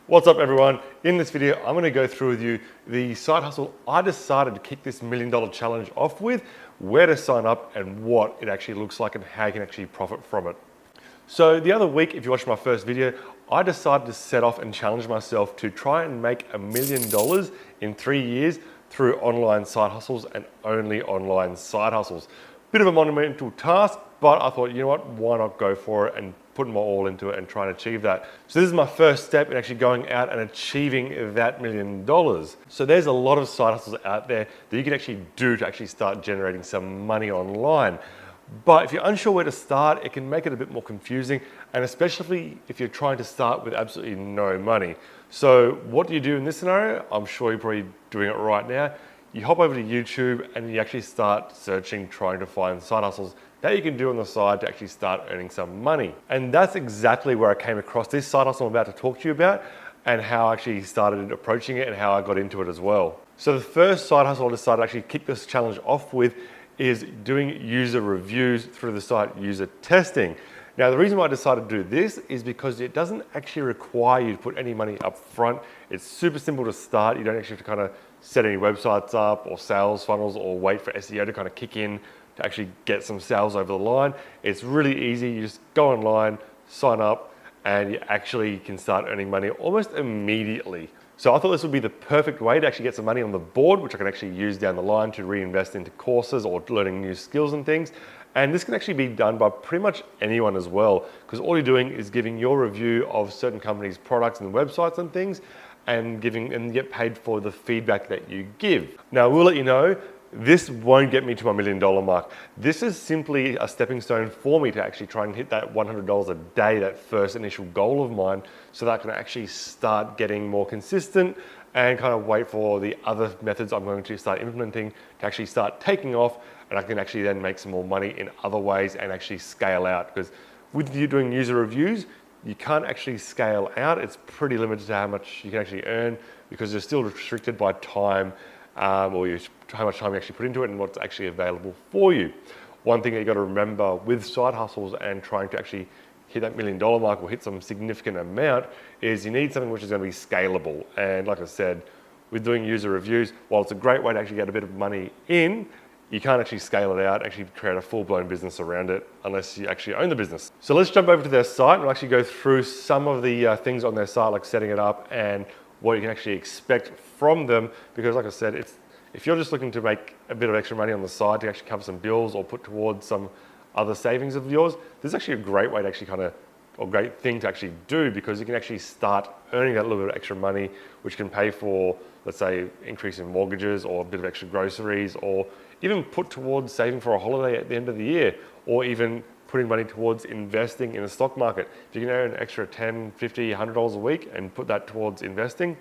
What's up everyone? In this video, I'm gonna go through with you the side hustle I decided to kick this $1 million challenge off with, where to sign up and what it actually looks like and how you can actually profit from it. So the other week, if you watched my first video, I decided to set off and challenge myself to try and make $1 million in 3 years through online side hustles and only online side hustles. Bit of a monumental task, but I thought, you know what, why not go for it and put my all into it and try and achieve that. So this is my first step in actually going out and achieving that $1 million. So there's a lot of side hustles out there that you can actually do to actually start generating some money online. But if you're unsure where to start, it can make it a bit more confusing, and especially if you're trying to start with absolutely no money. So what do you do in this scenario? I'm sure you're probably doing it right now. You hop over to YouTube and you actually start searching, trying to find side hustles that you can do on the side to actually start earning some money. And that's exactly where I came across this side hustle I'm about to talk to you about, and how I actually started approaching it and how I got into it as well. So the first side hustle I decided to actually kick this challenge off with is doing user reviews through the site User Testing. Now, the reason why I decided to do this is because it doesn't actually require you to put any money up front. It's super simple to start. You don't actually have to kind of set any websites up or sales funnels or wait for SEO to kind of kick in to actually get some sales over the line. It's really easy. You just go online, sign up, and you actually can start earning money almost immediately. So I thought this would be the perfect way to actually get some money on the board, which I can actually use down the line to reinvest into courses or learning new skills and things. And this can actually be done by pretty much anyone as well, because all you're doing is giving your review of certain companies' products and websites and things, and get paid for the feedback that you give. Now, we'll let you know, this won't get me to my $1 million mark. This is simply a stepping stone for me to actually try and hit that $100 a day, that first initial goal of mine, so that I can actually start getting more consistent and kind of wait for the other methods I'm going to start implementing to actually start taking off, and I can actually then make some more money in other ways and actually scale out. Because with you doing user reviews, you can't actually scale out. It's pretty limited to how much you can actually earn, because you're still restricted by time, or how much time you actually put into it and what's actually available for you. One thing that you got to remember with side hustles and trying to actually hit that $1 million mark or hit some significant amount is you need something which is going to be scalable. And like I said, with doing user reviews, while it's a great way to actually get a bit of money in, you can't actually scale it out, actually create a full-blown business around it unless you actually own the business. So let's jump over to their site and we'll actually go through some of the things on their site, like setting it up and what you can actually expect from them. Because like I said, if you're just looking to make a bit of extra money on the side to actually cover some bills or put towards some other savings of yours, this is actually a great way to actually or great thing to actually do, because you can actually start earning that little bit of extra money, which can pay for, let's say, increase in mortgages or a bit of extra groceries, or even put towards saving for a holiday at the end of the year, or even putting money towards investing in the stock market. If you can earn an extra $10, $50, $100 a week and put that towards investing,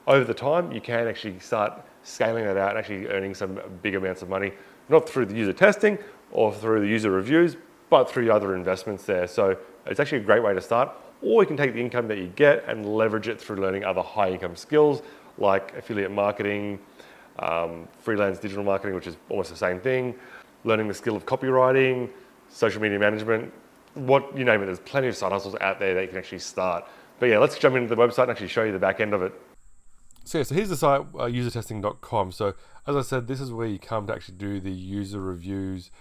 over the time, you can actually start scaling that out and actually earning some big amounts of money, not through the user testing or through the user reviews, but through other investments there. So it's actually a great way to start. Or you can take the income that you get and leverage it through learning other high income skills like affiliate marketing, freelance digital marketing, which is almost the same thing, learning the skill of copywriting, social media management, you name it. There's plenty of side hustles out there that you can actually start. But yeah, let's jump into the website and actually show you the back end of it. So here's the site, usertesting.com. So as I said, this is where you come to actually do the user reviews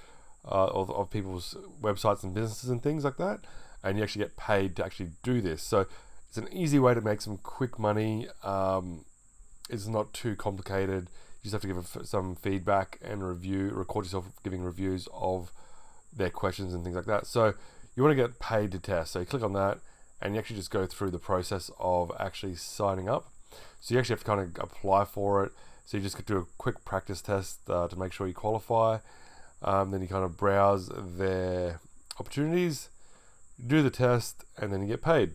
of people's websites and businesses and things like that. And you actually get paid to actually do this. So it's an easy way to make some quick money. It's not too complicated. You just have to give some feedback and record yourself giving reviews of their questions and things like that. So you want to get paid to test. So you click on that and you actually just go through the process of actually signing up. So you actually have to kind of apply for it. So you just do a quick practice test to make sure you qualify. Then you kind of browse their opportunities, do the test, and then you get paid.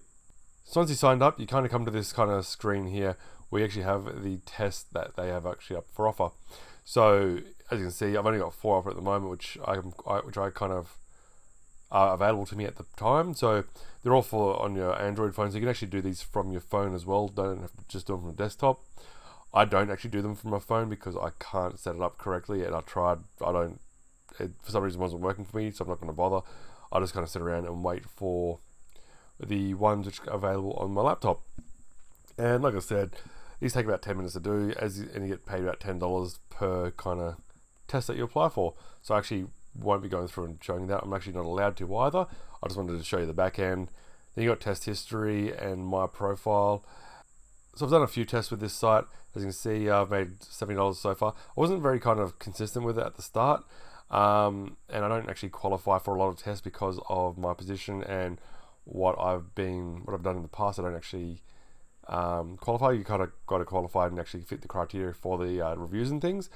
So once you signed up, you kind of come to this kind of screen here where you actually have the test that they have actually up for offer. So as you can see, I've only got 4 offer at the moment, which I kind of are available to me at the time. So they're all on your Android phone, so you can actually do these from your phone as well. Don't have to just do them from a desktop. I don't actually do them from my phone because I can't set it up correctly, and I tried. It for some reason wasn't working for me, so I'm not going to bother. I just kind of sit around and wait for the ones which are available on my laptop. And like I said, these take about 10 minutes to do, and you get paid about $10 per kind of test that you apply for. So I actually won't be going through and showing you that. I'm actually not allowed to either. I just wanted to show you the back end. Then you got test history and my profile. So I've done a few tests with this site. As you can see, I've made $70 so far. I wasn't very kind of consistent with it at the start. And I don't actually qualify for a lot of tests because of my position and what I've done in the past. I don't actually qualify. You kind of got to qualify and actually fit the criteria for the reviews and things.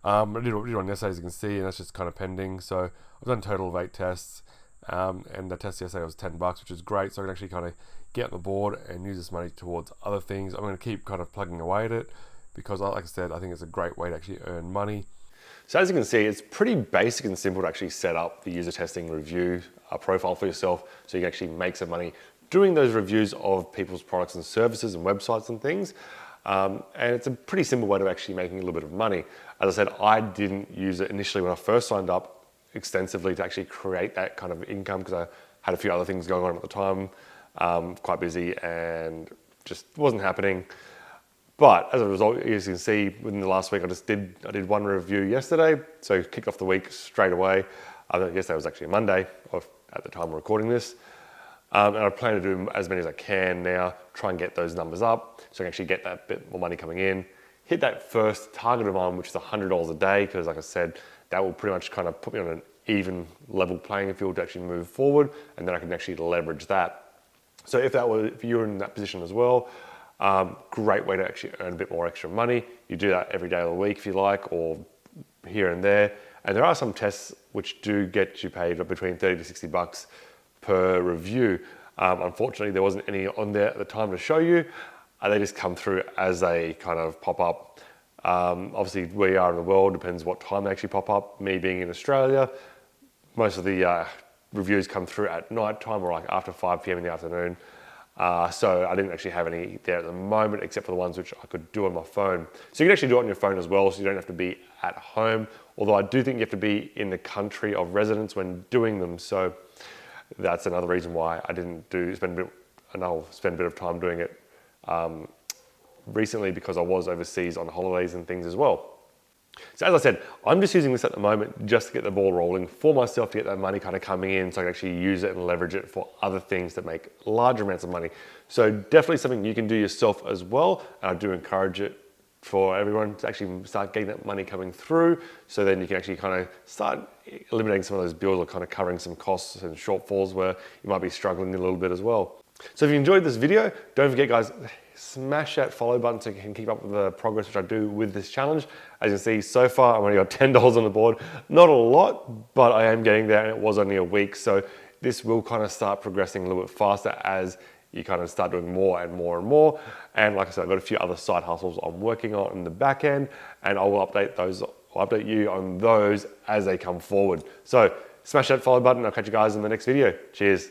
I did one yesterday, as you can see, and that's just kind of pending. So I've done a total of 8 tests, and the test yesterday was $10, which is great. So I can actually kind of get on the board and use this money towards other things. I'm going to keep kind of plugging away at it because, like I said, I think it's a great way to actually earn money. So as you can see, it's pretty basic and simple to actually set up the user testing review profile for yourself so you can actually make some money doing those reviews of people's products and services and websites and things. And it's a pretty simple way of actually making a little bit of money. As I said, I didn't use it initially when I first signed up extensively to actually create that kind of income because I had a few other things going on at the time, quite busy, and just wasn't happening. But as a result, as you can see, within the last week, I did one review yesterday, so kicked off the week straight away. Yesterday was actually a Monday at the time of recording this. And I plan to do as many as I can now, try and get those numbers up so I can actually get that bit more money coming in. Hit that first target of mine, which is $100 a day, because like I said, that will pretty much kind of put me on an even level playing field to actually move forward, and then I can actually leverage that. So if you're in that position as well, great way to actually earn a bit more extra money. You do that every day of the week if you like, or here and there. And there are some tests which do get you paid between 30 to $60 per review. Unfortunately, there wasn't any on there at the time to show you. They just come through as they kind of pop up. Obviously, where you are in the world depends what time they actually pop up. Me being in Australia, most of the reviews come through at night time or like after 5 p.m. in the afternoon. So I didn't actually have any there at the moment, except for the ones which I could do on my phone. So you can actually do it on your phone as well, so you don't have to be at home. Although I do think you have to be in the country of residence when doing them. So that's another reason why I didn't spend a bit of time doing it recently, because I was overseas on holidays and things as well. So as I said, I'm just using this at the moment just to get the ball rolling for myself, to get that money kind of coming in so I can actually use it and leverage it for other things that make large amounts of money. So definitely something you can do yourself as well. And I do encourage it for everyone to actually start getting that money coming through, so then you can actually kind of start eliminating some of those bills or kind of covering some costs and shortfalls where you might be struggling a little bit as well. So if you enjoyed this video, don't forget guys, smash that follow button so you can keep up with the progress which I do with this challenge. As you can see, so far I've only got $10 on the board. Not a lot, but I am getting there, and it was only a week. So this will kind of start progressing a little bit faster as you kind of start doing more and more and more. And like I said, I've got a few other side hustles I'm working on in the back end, and I will update you on those as they come forward. So smash that follow button. I'll catch you guys in the next video. Cheers.